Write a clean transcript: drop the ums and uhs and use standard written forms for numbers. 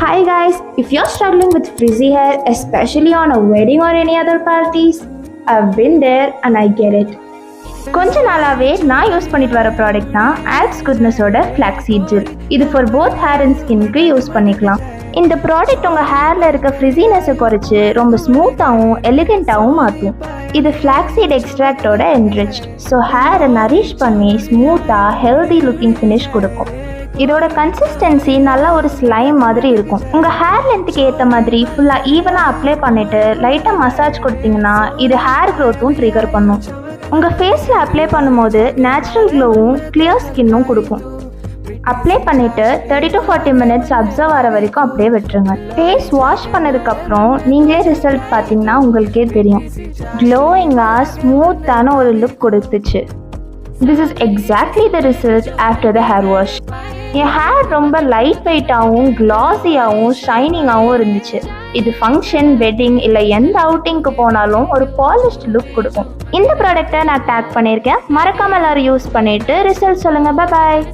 Hi guys, if you're struggling with frizzy hair, especially on a wedding or any other parties, I've been there and I get it. கொஞ்ச நாளாவே நான் use பண்ணிட்டு வர product தான் Alps குட்னஸோட flaxseed gel. இது for both hair and ஸ்கின்க்கு use பண்ணிக்கலாம். இந்த ப்ராடக்ட் உங்கள் ஹேரில் இருக்க ஃப்ரிஸினஸை குறைச்சி ரொம்ப ஸ்மூத்தாகவும் எலிகெண்ட்டாகவும் மாற்றும். இது ஃபிளாக்ஸீட் எக்ஸ்ட்ராக்டோட என்ரிச்ட், ஸோ ஹேரை நரிஷ் பண்ணி ஸ்மூத்தாக ஹெல்தி லுக்கிங் ஃபினிஷ் கொடுக்கும். இதோட கன்சிஸ்டன்சி நல்லா ஒரு ஸ்லைம் மாதிரி இருக்கும். உங்கள் ஹேர் லென்த்துக்கு ஏற்ற மாதிரி ஃபுல்லாக ஈவனாக அப்ளை பண்ணிவிட்டு லைட்டாக மசாஜ் கொடுத்தீங்கன்னா இது ஹேர் க்ரோத்தும் ட்ரிகர் பண்ணும். உங்கள் ஃபேஸில் அப்ளை பண்ணும்போது நேச்சுரல் க்ளோவும் கிளியர் ஸ்கின்னும் கொடுக்கும். அப்ளை பண்ணிவிட்டு 30 to 40 minutes அப்சர்வ் ஆகிற வரைக்கும் அப்படியே விட்டுருங்க. ஃபேஸ் வாஷ் பண்ணதுக்கப்புறம் நீங்களே ரிசல்ட் பார்த்தீங்கன்னா உங்களுக்கே தெரியும். க்ளோயிங்காக ஸ்மூத்தான ஒரு லுக் கொடுத்துச்சு. This is exactly the result after the hair wash. N hair ரொம்ப லைட் வெயிட்டாகவும் க்ளாஸியாகவும் ஷைனிங்காகவும் இருந்துச்சு. இது ஃபங்க்ஷன், வெட்டிங் இல்லை எந்த அவுட்டிங்க்கு போனாலும் ஒரு பாலிஷ்ட் லுக் கொடுக்கும். இந்த ப்ராடக்டை நான் டேக் பண்ணியிருக்கேன். மறக்காமல் எல்லாரும் யூஸ் பண்ணிவிட்டு ரிசல்ட் சொல்லுங்கள். பாய்.